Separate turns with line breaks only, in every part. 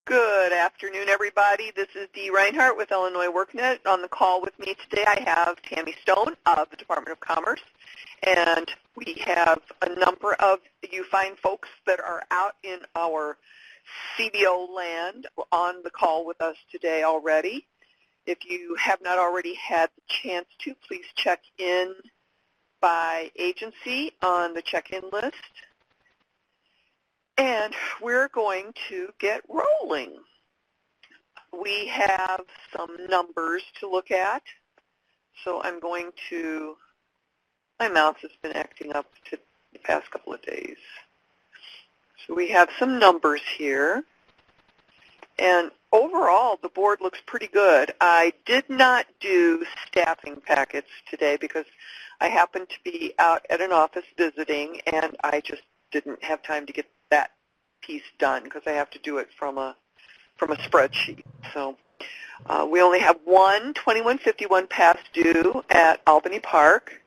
Good afternoon, everybody. This is Dee Reinhardt with Illinois WorkNet. On the call with me today, I have Tammy Stone of the Department of Commerce, and we have a number of you fine folks that are out in our CBO land on the call with us today already. If you have not already had the chance to, please check in by agency on the check-in list. And we're going to get rolling. We have some numbers to look at. So I'm going to, my mouse has been acting up to the past couple of days. So we have some numbers here. And overall, the board looks pretty good. I did not do staffing packets today because I happened to be out at an office visiting, and I just didn't have time to get that piece done because I have to do it from a spreadsheet. So we only have one 2151 past due at Albany Park.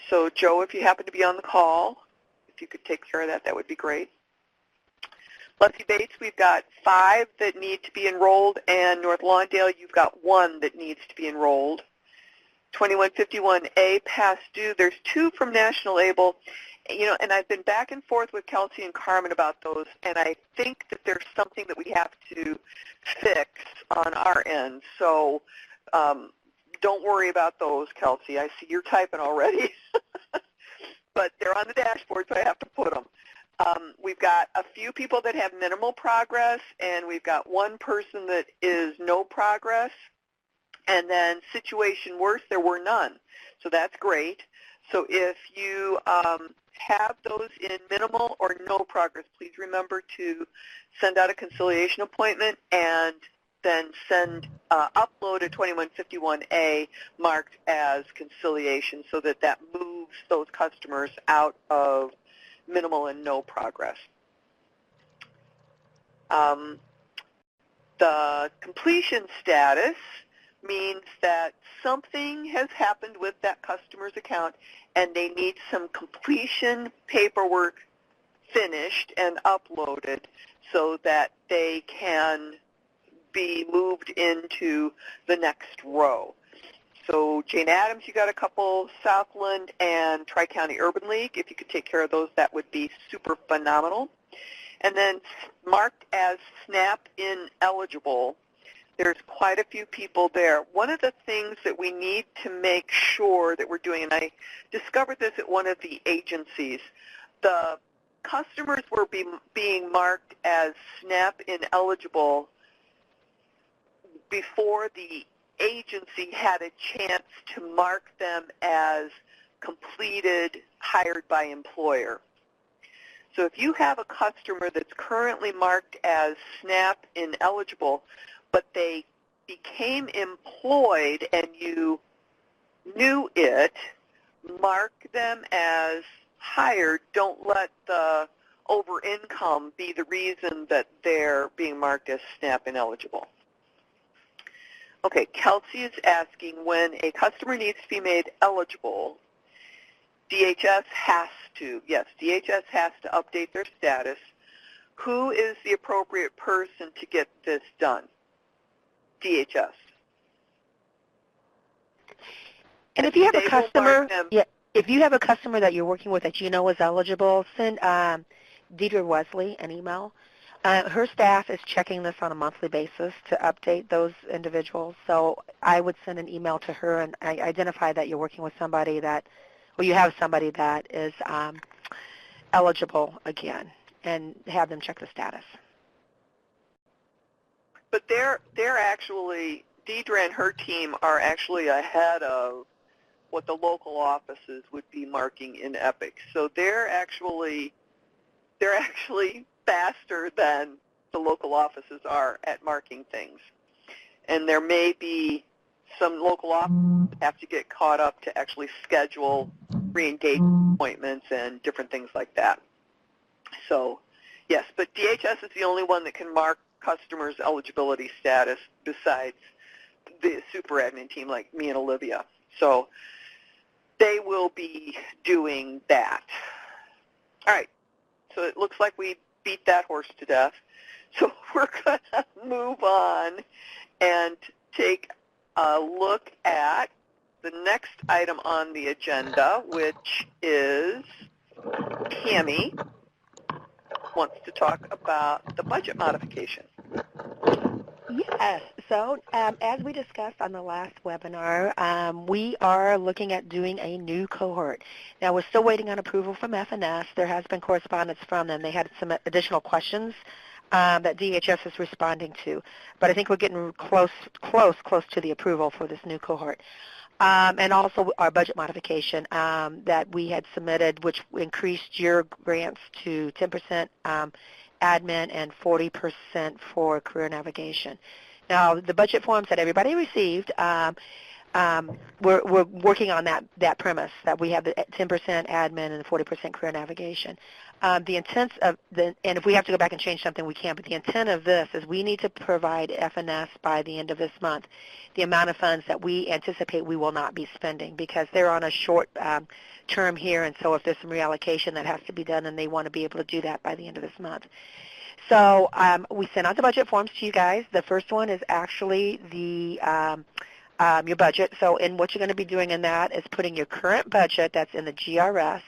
So Joe, if you happen to be on the call, if you could take care of that, that would be great. Lefty Bates, we've got 5 that need to be enrolled, and North Lawndale, you've got 1 that needs to be enrolled. 2151A past due, there's 2 from National Able. You know, and I've been back and forth with Kelsey and Carmen about those, and I think that there's something that we have to fix on our end. So don't worry about those, Kelsey. I see you're typing already. But they're on the dashboard, so I have to put them. We've got a few people that have minimal progress, and we've got 1 person that is no progress. And then situation worse, there were none. So that's great. So if you have those in minimal or no progress, please remember to send out a conciliation appointment and then upload a 2151A marked as conciliation so that that moves those customers out of minimal and no progress. The completion status means that something has happened with that customer's account and they need some completion paperwork finished and uploaded so that they can be moved into the next row. So Jane Addams, you got a couple, Southland and Tri-County Urban League. If you could take care of those, that would be super phenomenal. And then marked as SNAP ineligible, there's quite a few people there. One of the things that we need to make sure that we're doing, and I discovered this at one of the agencies, the customers were being marked as SNAP ineligible before the agency had a chance to mark them as completed, hired by employer. So if you have a customer that's currently marked as SNAP ineligible, but they became employed and you knew it, mark them as hired. Don't let the over income be the reason that they're being marked as SNAP ineligible. Okay, Kelsey is asking, when a customer needs to be made eligible, DHS has to, yes, DHS has to update their status. Who is the appropriate person to get this done? DHS.
And if you have a customer, if you have a customer that you're working with that you know is eligible, send Deidre Wesley an email. Her staff is checking this on a monthly basis to update those individuals. So I would send an email to her and identify that you're working with somebody that, or you have somebody that is eligible again, and have them check the status.
But they're actually, Deidre and her team are actually ahead of what the local offices would be marking in EPIC. So they're actually faster than the local offices are at marking things. And there may be some local offices that have to get caught up to actually schedule re-engagement appointments and different things like that. So yes, but DHS is the only one that can mark customers' eligibility status besides the super admin team like me and Olivia. So they will be doing that. All right, so it looks like we beat that horse to death. So we're going to move on and take a look at the next item on the agenda, which is Tammy wants to talk about the budget modification.
Yes. So as we discussed on the last webinar, we are looking at doing a new cohort. Now, we're still waiting on approval from FNS. There has been correspondence from them. They had some additional questions that DHS is responding to. But I think we're getting close to the approval for this new cohort. And also our budget modification that we had submitted, which increased your grants to 10% admin and 40% for career navigation. Now, the budget forms that everybody received, we're working on that premise, that we have the 10% admin and 40% career navigation. The intent of and if we have to go back and change something, we can, but the intent of this is we need to provide FNS by the end of this month the amount of funds that we anticipate we will not be spending, because they're on a short term here, and so if there's some reallocation that has to be done, and they want to be able to do that by the end of this month. So we sent out the budget forms to you guys. The first one is actually your budget. So what you're going to be doing in that is putting your current budget that's in the GRS.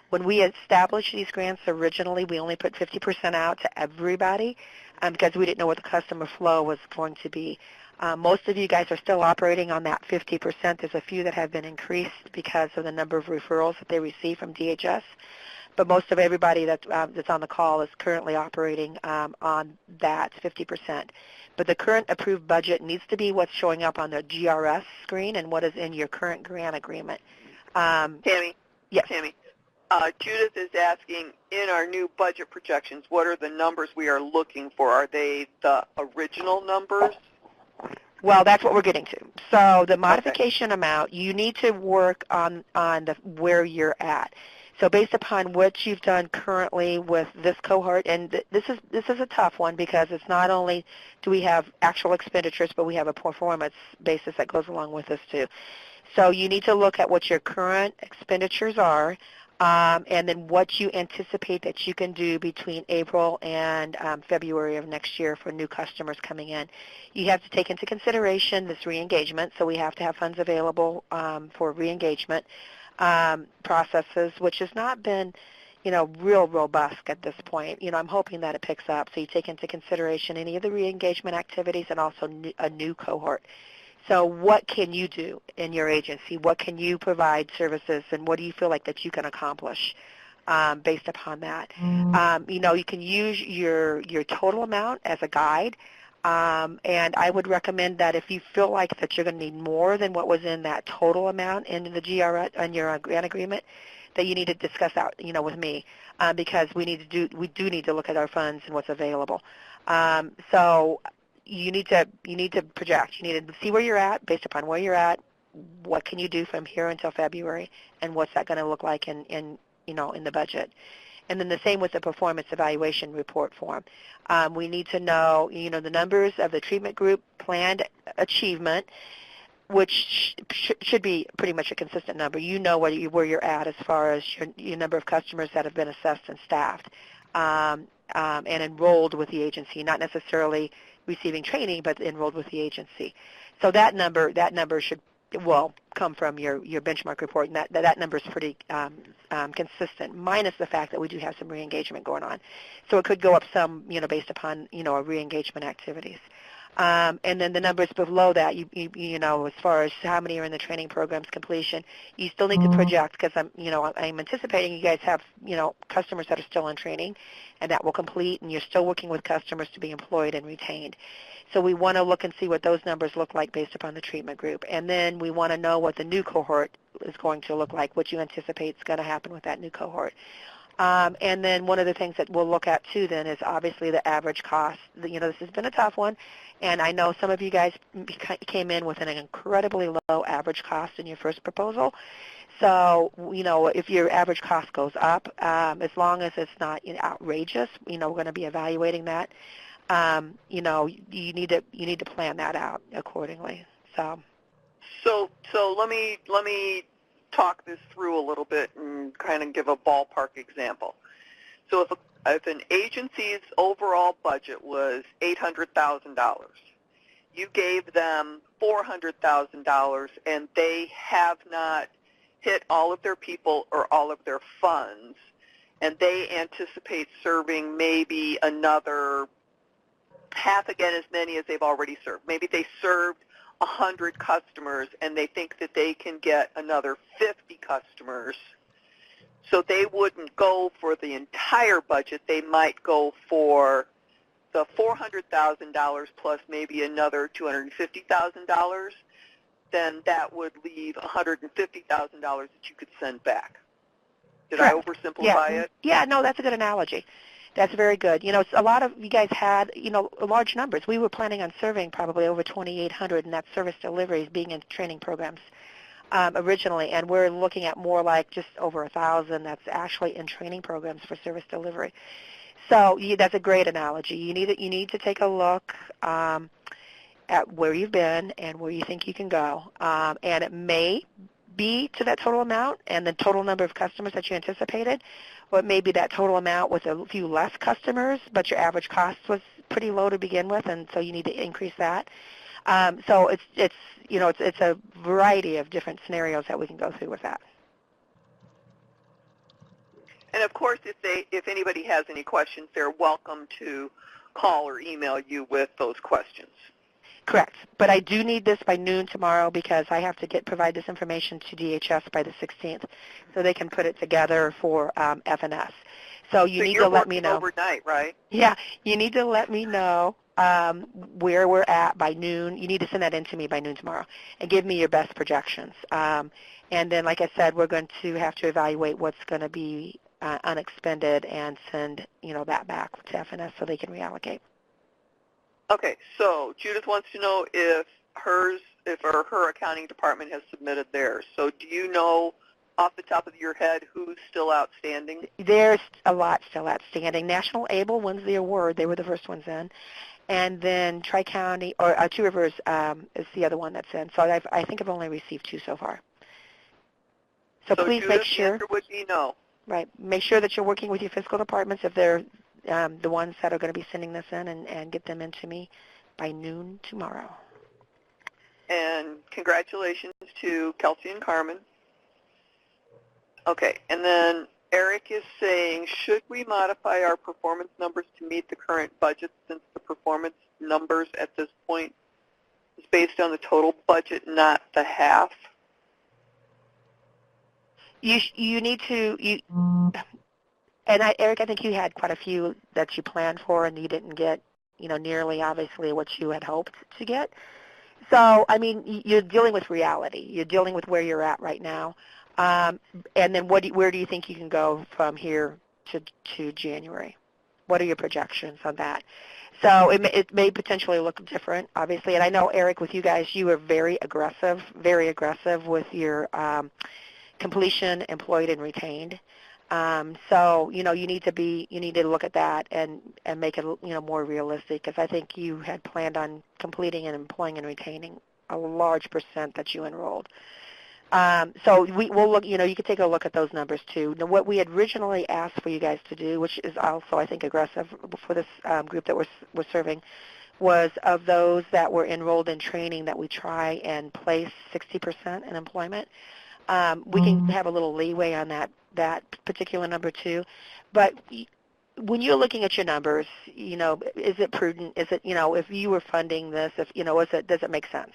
When we established these grants originally, we only put 50% out to everybody because we didn't know what the customer flow was going to be. Most of you guys are still operating on that 50%. There's a few that have been increased because of the number of referrals that they receive from DHS. But most of everybody that's on the call is currently operating on that 50%. But the current approved budget needs to be what's showing up on the GRS screen and what is in your current grant agreement.
Tammy?
Yes.
Tammy, Judith is asking, in our new budget projections, what are the numbers we are looking for? Are they the original numbers?
Well, that's what we're getting to. So the modification amount, you need to work on where you're at. So based upon what you've done currently with this cohort, and this is a tough one because it's not only do we have actual expenditures, but we have a performance basis that goes along with this too. So you need to look at what your current expenditures are, and then what you anticipate that you can do between April and February of next year for new customers coming in. You have to take into consideration this re-engagement, so we have to have funds available for re-engagement processes, which has not been, real robust at this point. I'm hoping that it picks up. So you take into consideration any of the re-engagement activities and also a new cohort. So what can you do in your agency? What can you provide services, and what do you feel like that you can accomplish based upon that? You can use your total amount as a guide, and I would recommend that if you feel like that you're going to need more than what was in that total amount in the GR on your grant agreement, that you need to discuss that, with me, because we do need to look at our funds and what's available. So you need to project. You need to see where you're at. Based upon where you're at, what can you do from here until February, and what's that going to look like in the budget. And then the same with the performance evaluation report form. We need to know, the numbers of the treatment group planned achievement, which should be pretty much a consistent number. You know where you're at as far as your number of customers that have been assessed and staffed and enrolled with the agency, not necessarily receiving training, but enrolled with the agency. So that number will come from your benchmark report, and that number is pretty consistent, minus the fact that we do have some re-engagement going on. So it could go up some, based upon, our re-engagement activities. And then the numbers below that, as far as how many are in the training program's completion, you still need to project, because I'm anticipating you guys have, customers that are still in training, and that will complete, and you're still working with customers to be employed and retained. So we want to look and see what those numbers look like based upon the treatment group. And then we want to know what the new cohort is going to look like, what you anticipate is going to happen with that new cohort. And then one of the things that we'll look at, too, then, is obviously the average cost. This has been a tough one, and I know some of you guys came in with an incredibly low average cost in your first proposal. So, if your average cost goes up, as long as it's not outrageous, we're going to be evaluating that. You need to plan that out accordingly. So
let me talk this through a little bit and kind of give a ballpark example. So if if an agency's overall budget was $800,000, you gave them $400,000 and they have not hit all of their people or all of their funds, and they anticipate serving maybe another half again as many as they've already served. Maybe they served 100 customers and they think that they can get another 50 customers. So they wouldn't go for the entire budget. They might go for the $400,000 plus maybe another $250,000. Then that would leave $150,000 that you could send back. Did I oversimplify it?
Yeah, no, that's a good analogy. That's very good. You know, a lot of you guys had, you know, large numbers. We were planning on serving probably over 2,800, and that's service deliveries being in training programs originally, and we're looking at more like just over 1,000 that's actually in training programs for service delivery. So that's a great analogy. You need to take a look at where you've been and where you think you can go, and it may be to that total amount and the total number of customers that you anticipated, or it may be that total amount with a few less customers, but your average cost was pretty low to begin with, and so you need to increase that. So it's a variety of different scenarios that we can go through with that.
And of course, if anybody has any questions, they're welcome to call or email you with those questions.
Correct. But I do need this by noon tomorrow because I have to provide this information to DHS by the 16th so they can put it together for FNS. So you need to let me know.
You're working overnight, right?
Yeah. You need to let me know where we're at by noon. You need to send that in to me by noon tomorrow and give me your best projections. And then, like I said, we're going to have to evaluate what's going to be unexpended and send that back to FNS so they can reallocate.
Okay, so Judith wants to know if her accounting department has submitted theirs. So do you know off the top of your head who's still outstanding?
There's a lot still outstanding. National Able wins the award. They were the first ones in. And then Tri-County, or Two Rivers is the other one that's in. So I think I've only received 2 so far. So please
Judith,
make sure.
The answer would be no.
Right. Make sure that you're working with your fiscal departments if they're the ones that are going to be sending this in, and get them into me by noon tomorrow.
And congratulations to Kelsey and Carmen. Okay, and then Eric is saying, should we modify our performance numbers to meet the current budget since the performance numbers at this point is based on the total budget, not the half?
You need to, and Eric, I think you had quite a few that you planned for and you didn't get, nearly obviously what you had hoped to get. So, I mean, you're dealing with reality. You're dealing with where you're at right now. And then where do you think you can go from here to January? What are your projections on that? So it may potentially look different, obviously. And I know, Eric, with you guys, you were very aggressive with your completion, employed, and retained. So, you need to look at that and make it, more realistic, because I think you had planned on completing and employing and retaining a large percent that you enrolled. So we'll look, you can take a look at those numbers too. Now, what we had originally asked for you guys to do, which is also, I think, aggressive for this group that we're serving, was of those that were enrolled in training that we try and place 60% in employment. We can have a little leeway on that particular number too. But when you're looking at your numbers, is it prudent? Is it, if you were funding this, does it make sense?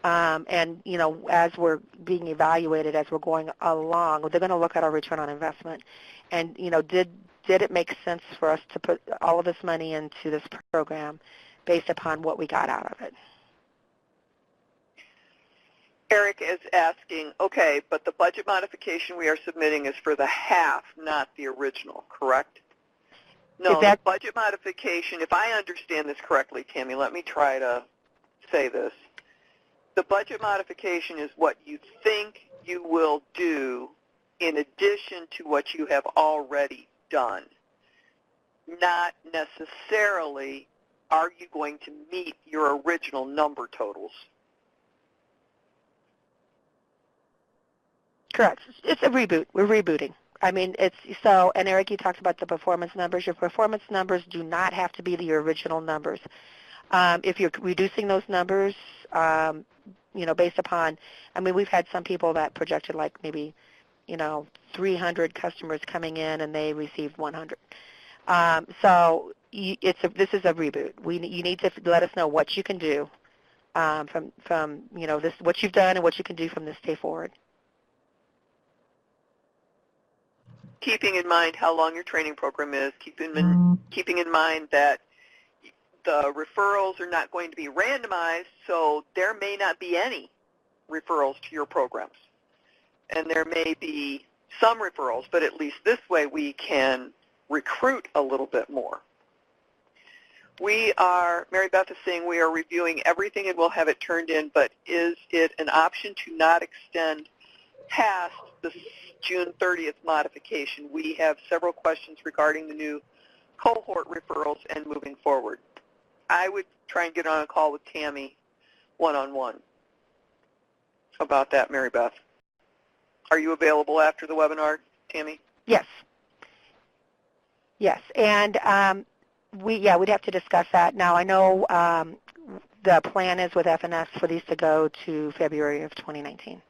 And, as we're being evaluated, as we're going along, they're going to look at our return on investment. And, did it make sense for us to put all of this money into this program based upon what we got out of it?
Eric is asking, okay, but the budget modification we are submitting is for the half, not the original, correct? No, the budget modification, if I understand this correctly, Tammy, let me try to say this. The budget modification is what you think you will do in addition to what you have already done. Not necessarily are you going to meet your original number totals.
Correct. It's a reboot. We're rebooting. I mean, it's so, and Eric, you talked about the performance numbers. Your performance numbers do not have to be your original numbers. If you're reducing those numbers, based upon, I mean, we've had some people that projected like maybe, 300 customers coming in and they received 100. So this is a reboot. You need to let us know what you can do from this, what you've done and what you can do from this day forward.
Keeping in mind how long your training program is, keeping in mind that the referrals are not going to be randomized, so there may not be any referrals to your programs. And there may be some referrals, but at least this way we can recruit a little bit more. Mary Beth is saying we are reviewing everything and we'll have it turned in, but is it an option to not extend past the June 30th modification? We have several questions regarding the new cohort referrals and moving forward. I would try and get on a call with Tammy one-on-one about that, Mary Beth. Are you available after the webinar, Tammy?
Yes. Yes, and we'd have to discuss that. Now, I know the plan is with FNS for these to go to February of 2019.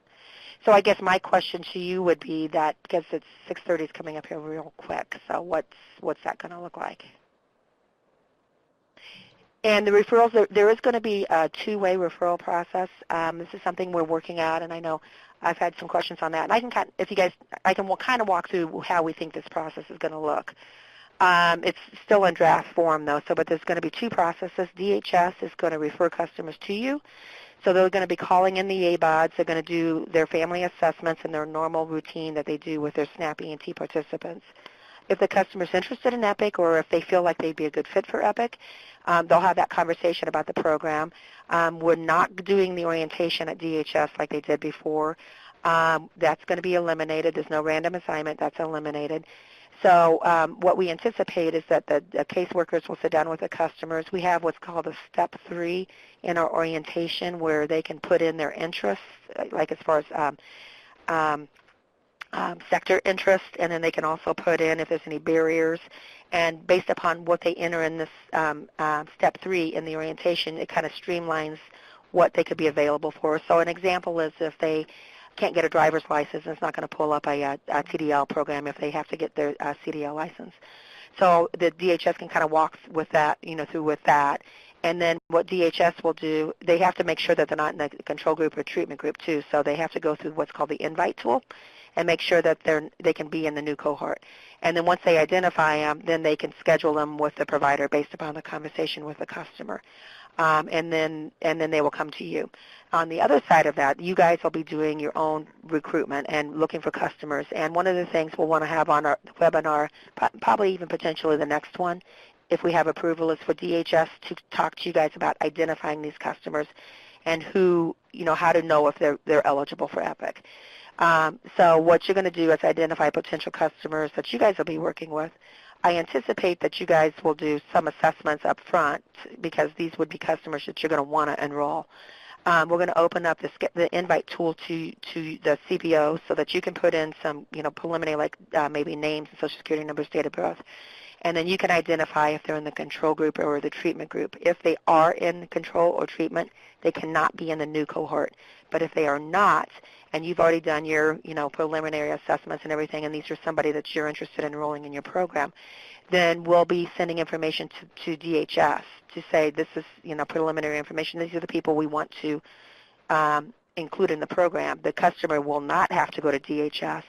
So I guess my question to you would be that, because it's 6:30 is coming up here real quick, so what's that going to look like? And the referrals, there is going to be a two-way referral process. This is something we're working out, and I know I've had some questions on that. And I can kind of walk through how we think this process is going to look. It's still in draft form, though, but there's going to be two processes. DHS is going to refer customers to you. So they're going to be calling in the ABODs. They're going to do their family assessments and their normal routine that they do with their SNAP ENT participants. If the customer's interested in EPIC or if they feel like they'd be a good fit for EPIC, they'll have that conversation about the program. We're not doing the orientation at DHS like they did before. That's going to be eliminated. There's no random assignment. That's eliminated. So what we anticipate is that the caseworkers will sit down with the customers. We have what's called a Step 3 in our orientation where they can put in their interests, like as far as sector interest, and then they can also put in if there's any barriers. And based upon what they enter in this Step 3 in the orientation, it kind of streamlines what they could be available for. So an example is if they can't get a driver's license, it's not going to pull up a CDL program if they have to get their CDL license. So the DHS can kind of walk with that, through with that. And then what DHS will do, they have to make sure that they're not in the control group or treatment group too. So they have to go through what's called the invite tool and make sure that they can be in the new cohort. And then once they identify them, then they can schedule them with the provider based upon the conversation with the customer. And then they will come to you. On the other side of that, you guys will be doing your own recruitment and looking for customers. And one of the things we'll want to have on our webinar, probably even potentially the next one, if we have approval, is for DHS to talk to you guys about identifying these customers and who, how to know if they're eligible for EPIC. So what you're going to do is identify potential customers that you guys will be working with. I anticipate that you guys will do some assessments up front because these would be customers that you're going to want to enroll. We're going to open up the invite tool to the CBO so that you can put in some preliminary, like maybe names and social security numbers, date of birth. And then you can identify if they're in the control group or the treatment group. If they are in control or treatment, they cannot be in the new cohort. But if they are not, and you've already done your preliminary assessments and everything, and these are somebody that you're interested in enrolling in your program, then we'll be sending information to DHS to say this is preliminary information. These are the people we want to include in the program. The customer will not have to go to DHS.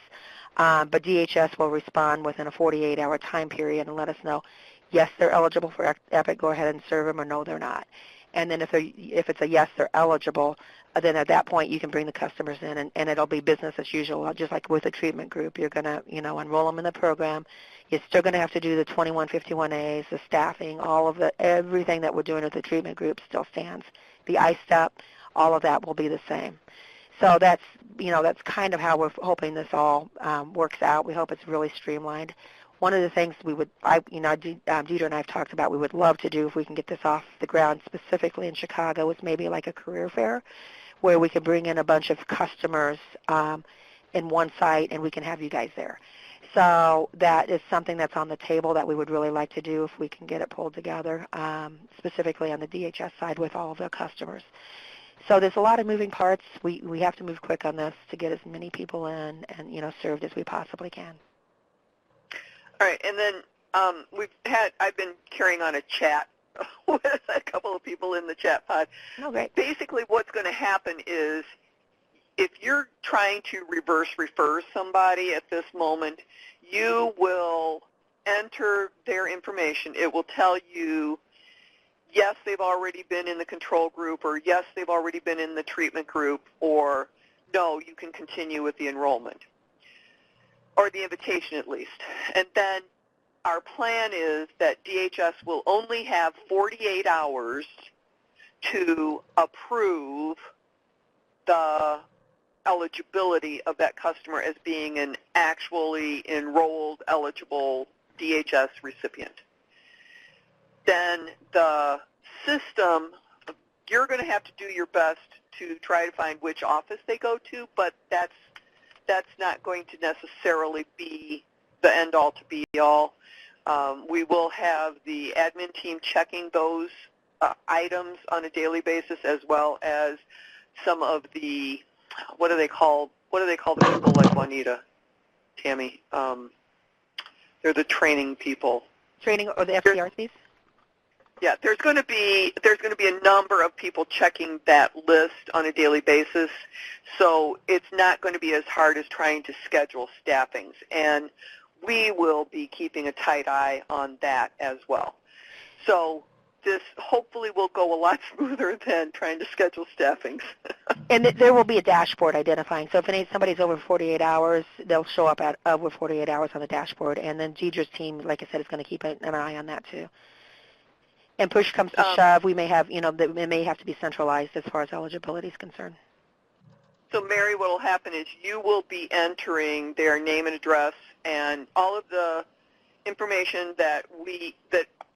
But DHS will respond within a 48-hour time period and let us know, yes, they're eligible for EPIC, go ahead and serve them, or no, they're not. And then if it's a yes, they're eligible, then at that point you can bring the customers in, and it'll be business as usual, just like with a treatment group. You're going to enroll them in the program. You're still going to have to do the 2151As, the staffing, everything that we're doing with the treatment group still stands. The ISTEP, all of that will be the same. So that's kind of how we're hoping this all works out. We hope it's really streamlined. One of the things Deidre and I have talked about we would love to do if we can get this off the ground specifically in Chicago is maybe like a career fair where we can bring in a bunch of customers in one site and we can have you guys there. So that is something that's on the table that we would really like to do if we can get it pulled together, specifically on the DHS side with all of the customers. So there's a lot of moving parts. We have to move quick on this to get as many people in and, served as we possibly can.
All right, and then I've been carrying on a chat with a couple of people in the chat pod.
Oh, great.
Basically what's going to happen is if you're trying to reverse refer somebody at this moment, you will enter their information. It will tell you, yes, they've already been in the control group, or yes, they've already been in the treatment group, or no, you can continue with the enrollment, or the invitation at least. And then our plan is that DHS will only have 48 hours to approve the eligibility of that customer as being an actually enrolled, eligible DHS recipient. Then the system, you're going to have to do your best to try to find which office they go to, but that's not going to necessarily be the end-all to be-all. We will have the admin team checking those items on a daily basis, as well as some of the, what do they call the people like Juanita, Tammy? They're the training people.
Training or the FCRCs?
Yeah, there's going to be a number of people checking that list on a daily basis, so it's not going to be as hard as trying to schedule staffings, and we will be keeping a tight eye on that as well. So this hopefully will go a lot smoother than trying to schedule staffings.
And there will be a dashboard identifying. So if somebody's over 48 hours, they'll show up at over 48 hours on the dashboard, and then Dhhs' team, like I said, is going to keep an eye on that too. And push comes to shove, we may have, it may have to be centralized as far as eligibility is concerned.
So, Mary, what will happen is you will be entering their name and address and all of the information that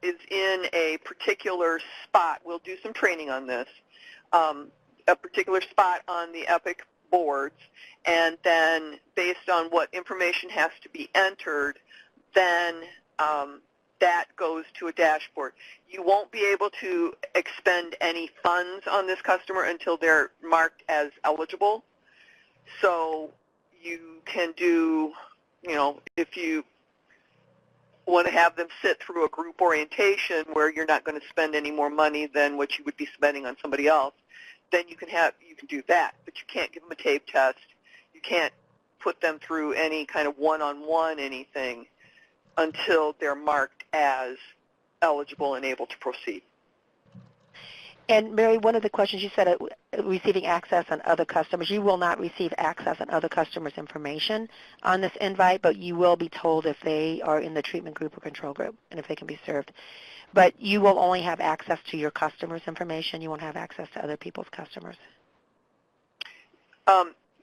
is in a particular spot. We'll do some training on this, a particular spot on the EPIC boards, and then based on what information has to be entered, then that goes to a dashboard. You won't be able to expend any funds on this customer until they're marked as eligible. So you can do, if you want to have them sit through a group orientation where you're not going to spend any more money than what you would be spending on somebody else, then you can do that. But you can't give them a tape test. You can't put them through any kind of one-on-one anything until they're marked as eligible and able to proceed.
And Mary, one of the questions you said, receiving access on other customers. You will not receive access on other customers' information on this invite, but you will be told if they are in the treatment group or control group and if they can be served. But you will only have access to your customers' information. You won't have access to other people's customers.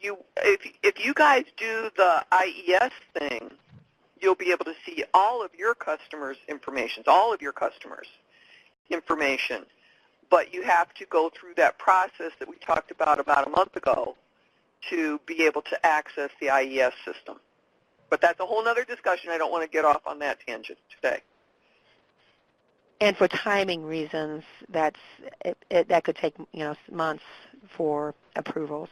If you guys do the IES thing, you'll be able to see all of your customers' information, but you have to go through that process that we talked about a month ago to be able to access the IES system. But that's a whole other discussion. I don't want to get off on that tangent today.
And for timing reasons, that could take months for approvals.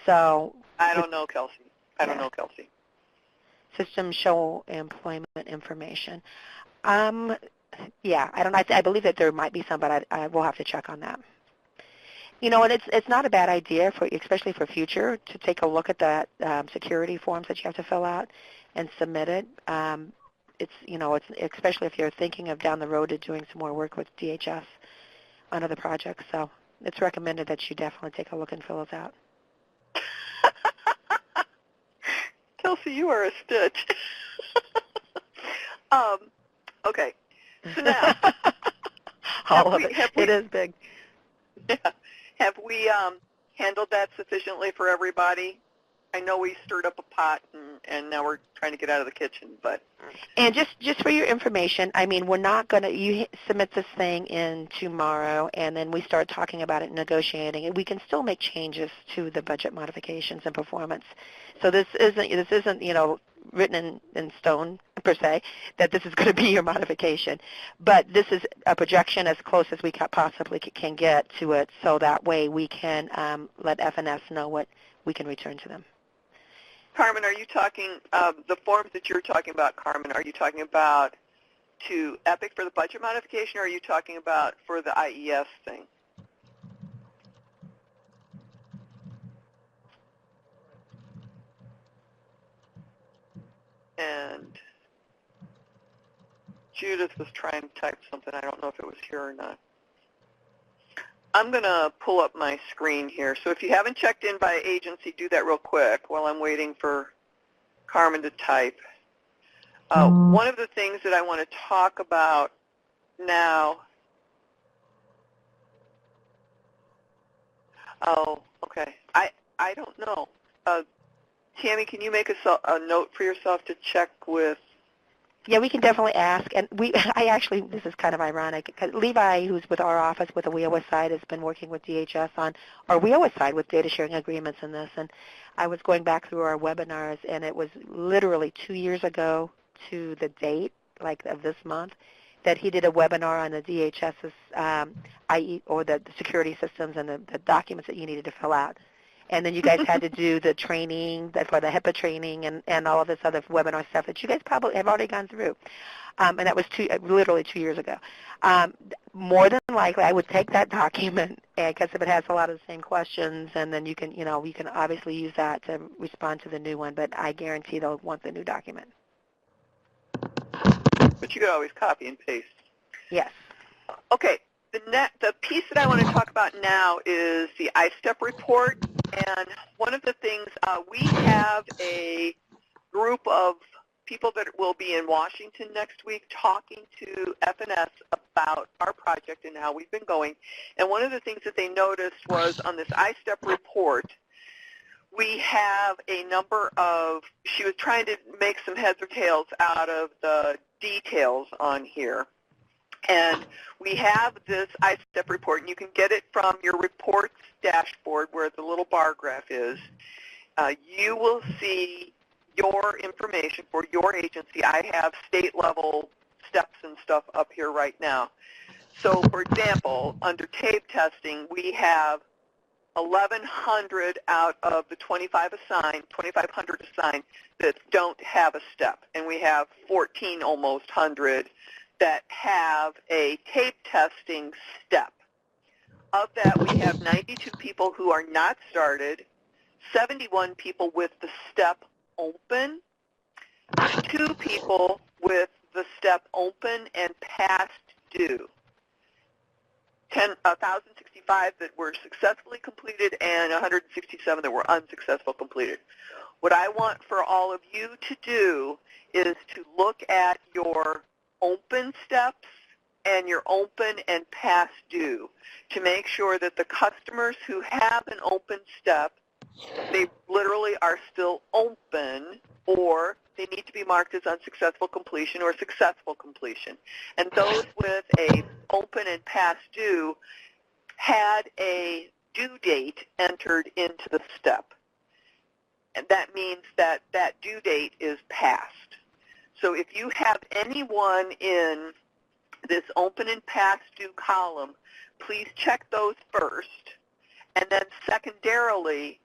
So
I don't know, Kelsey. I don't know, Kelsey.
Systems show employment information. Yeah, I don't know. I believe that there might be some, but I will have to check on that. And it's not a bad idea, especially for future, to take a look at that security forms that you have to fill out and submit it. It's especially if you're thinking of down the road to doing some more work with DHS on other projects. So it's recommended that you definitely take a look and fill those out.
Kelsey, you are a stitch. Okay. So now,
it is big.
Yeah. Have we handled that sufficiently for everybody? I know we stirred up a pot, and now we're trying to get out of the kitchen. But
and just for your information, we're not going to. You submit this thing in tomorrow, and then we start talking about it, and negotiating, and we can still make changes to the budget modifications and performance. So this isn't written in stone, per se, that this is going to be your modification. But this is a projection as close as we possibly can get to it, so that way we can let FNS know what we can return to them.
Carmen, are you talking, the forms that you're talking about, Carmen, are you talking about to EPIC for the budget modification, or are you talking about for the IES thing? And Judith was trying to type something. I don't know if it was here or not. I'm going to pull up my screen here. So if you haven't checked in by agency, do that real quick while I'm waiting for Carmen to type. One of the things that I want to talk about now, oh, okay. I don't know. Tammy, can you make a note for yourself to check with?
Yeah, we can definitely ask. And I actually, this is kind of ironic, because Levi, who's with our office with the WIOA side, has been working with DHS on our WIOA side with data sharing agreements in this. And I was going back through our webinars, and it was literally 2 years ago to the date, like of this month, that he did a webinar on the DHS's IE, or the security systems and the documents that you needed to fill out. And then you guys had to do the training for the HIPAA training and all of this other webinar stuff that you guys probably have already gone through. And that was literally 2 years ago. More than likely, I would take that document, because if it has a lot of the same questions, and then you can obviously use that to respond to the new one. But I guarantee they'll want the new document.
But you could always copy and paste.
Yes.
Okay. The piece that I want to talk about now is the ISTEP report. And one of the things, we have a group of people that will be in Washington next week talking to FNS about our project and how we've been going. And one of the things that they noticed was on this ISTEP report, we have a number of, she was trying to make some heads or tails out of the details on here. And we have this ISTEP report, and you can get it from your reports dashboard where the little bar graph is. You will see your information for your agency. I have state-level steps and stuff up here right now. So, for example, under TABE testing, we have 1,100 out of the 2,500 assigned that don't have a step, and we have 14 almost hundred that have a tape testing step. Of that, we have 92 people who are not started, 71 people with the step open, 2 people with the step open and past due, 1,065 that were successfully completed, and 167 that were unsuccessful completed. What I want for all of you to do is to look at your open steps and your open and past due to make sure that the customers who have an open step, they literally are still open, or they need to be marked as unsuccessful completion or successful completion. And those with a open and past due had a due date entered into the step. And that means that that due date is past. So if you have anyone in this open and past due column, please check those first, and then secondarily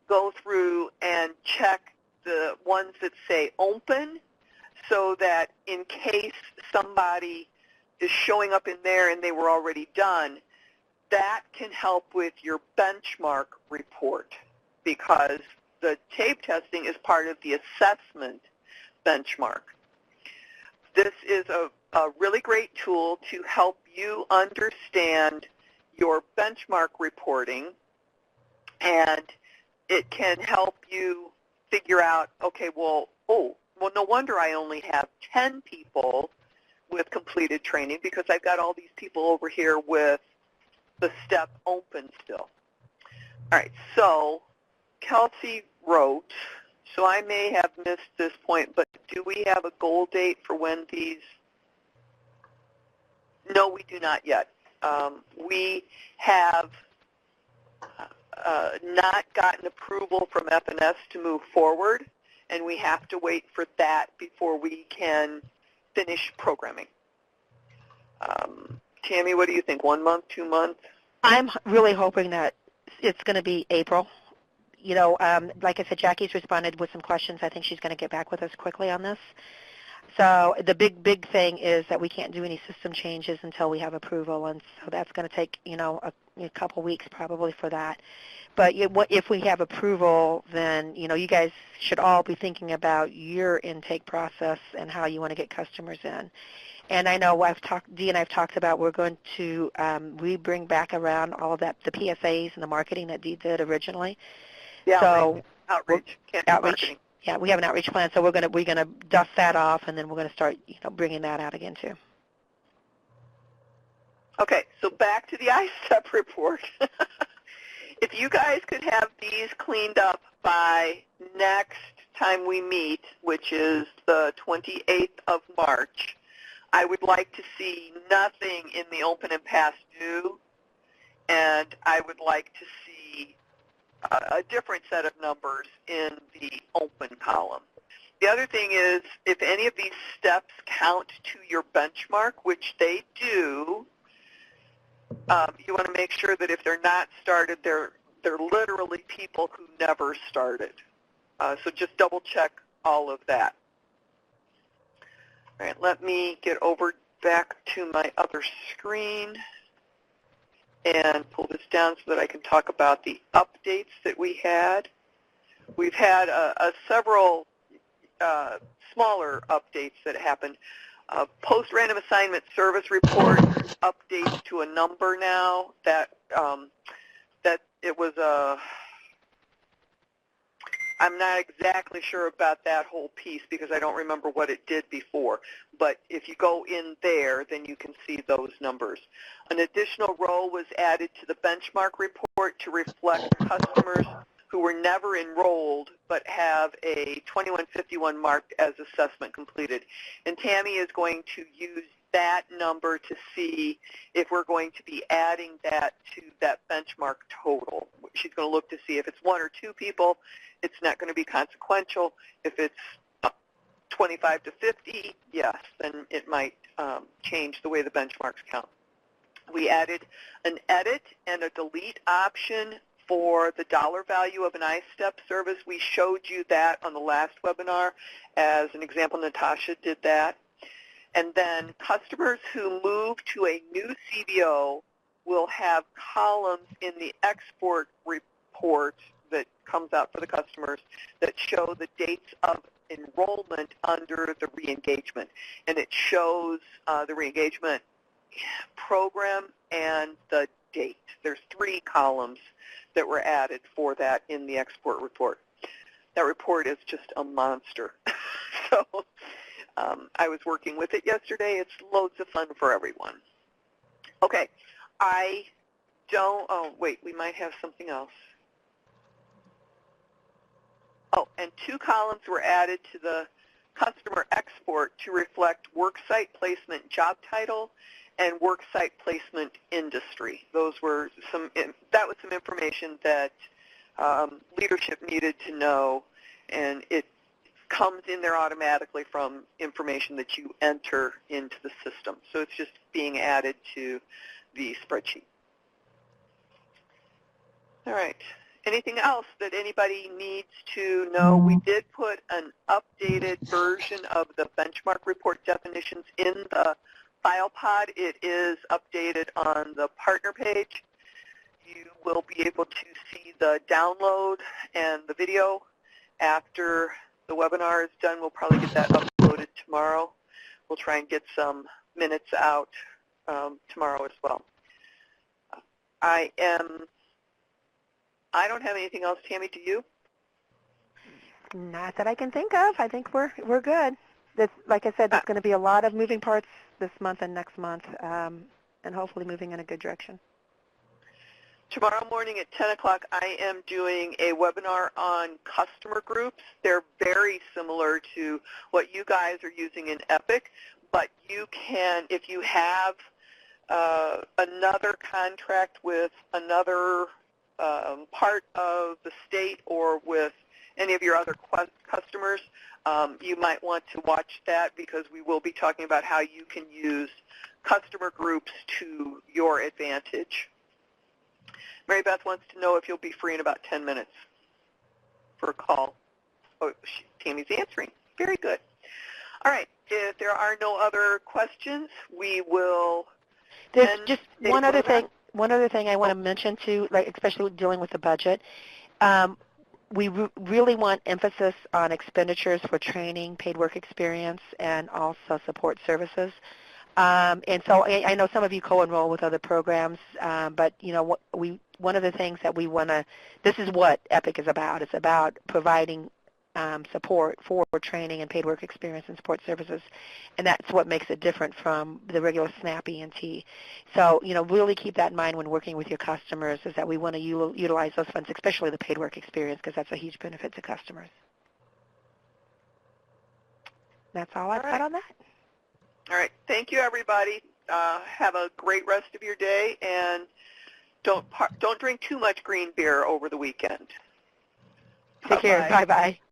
go through and check the ones that say open, so that in case somebody is showing up in there and they were already done, that can help with your benchmark report, because the TABE testing is part of the assessment benchmark. This is a really great tool to help you understand your benchmark reporting, and it can help you figure out, okay, well, no wonder I only have 10 people with completed training, because I've got all these people over here with the step open still. All right, so Kelsey wrote, so I may have missed this point, but do we have a goal date for when these? No, we do not yet. We have not gotten approval from FNS to move forward, and we have to wait for that before we can finish programming. Tammy, what do you think, 1 month, 2 months?
I'm really hoping that it's going to be April. You know, like I said, Jackie's responded with some questions. I think she's going to get back with us quickly on this. So the big thing is that we can't do any system changes until we have approval, and so that's going to take, you know, a couple weeks probably for that. But if we have approval, then, you know, you guys should all be thinking about your intake process and how you want to get customers in. And I know Dee and I have talked about we're going to bring back around all of that, the PSAs and the marketing that Dee did originally.
Yeah,
so
outreach.
Marketing. Yeah, we have an outreach plan, so we're gonna dust that off, and then we're gonna start, you know, bringing that out again too.
Okay, so back to the ISTEP report. If you guys could have these cleaned up by next time we meet, which is the 28th of March, I would like to see nothing in the open and past due, and I would like to see a different set of numbers in the open column. The other thing is, if any of these steps count to your benchmark, which they do, you want to make sure that if they're not started, they're literally people who never started. So just double check all of that. All right, let me get over back to my other screen and pull this down so that I can talk about the updates that we had. We've had several smaller updates that happened. Post-random assignment service report updates to a number now that it was a, I'm not exactly sure about that whole piece because I don't remember what it did before. But if you go in there, then you can see those numbers. An additional row was added to the benchmark report to reflect customers who were never enrolled but have a 2151 marked as assessment completed. And Tammy is going to use that number to see if we're going to be adding that to that benchmark total. She's going to look to see if it's 1 or 2 people, it's not going to be consequential. If it's 25 to 50, yes, then it might change the way the benchmarks count. We added an edit and a delete option for the dollar value of an ISTEP service. We showed you that on the last webinar as an example. Natasha did that. And then customers who move to a new CBO will have columns in the export report that comes out for the customers that show the dates of enrollment under the re-engagement. And it shows the re-engagement program and the date. There's 3 columns that were added for that in the export report. That report is just a monster. So I was working with it yesterday. It's loads of fun for everyone. Okay, oh wait, we might have something else. Oh, and 2 columns were added to the customer export to reflect worksite placement job title and worksite placement industry. Those were that was some information that leadership needed to know, and it comes in there automatically from information that you enter into the system. So it's just being added to the spreadsheet. All right. Anything else that anybody needs to know? We did put an updated version of the benchmark report definitions in the file pod. It is updated on the partner page. You will be able to see the download and the video after the webinar is done. We'll probably get that uploaded tomorrow. We'll try and get some minutes out tomorrow as well. I don't have anything else. Tammy, do you?
Not that I can think of. I think we're good. Like I said, there's going to be a lot of moving parts this month and next month, and hopefully moving in a good direction.
Tomorrow morning at 10 o'clock, I am doing a webinar on customer groups. They're very similar to what you guys are using in Epic, but you can, if you have another contract with another part of the state or with any of your other customers, you might want to watch that because we will be talking about how you can use customer groups to your advantage. Mary Beth wants to know if you'll be free in about 10 minutes for a call. Oh, Tammy's answering. Very good. All right. If there are no other questions, we will.
There's just one other thing. One other thing I want to mention too, like especially dealing with the budget. We really want emphasis on expenditures for training, paid work experience, and also support services. And so I know some of you co-enroll with other programs, but you know one of the things that we want to. This is what EPIC is about. It's about providing support for training and paid work experience and support services, and that's what makes it different from the regular SNAP ENT. So, you know, really keep that in mind when working with your customers, is that we want to utilize those funds, especially the paid work experience, because that's a huge benefit to customers. That's all I've got on that.
All right. Thank you, everybody. Have a great rest of your day, and don't drink too much green beer over the weekend.
Take care. Bye-bye.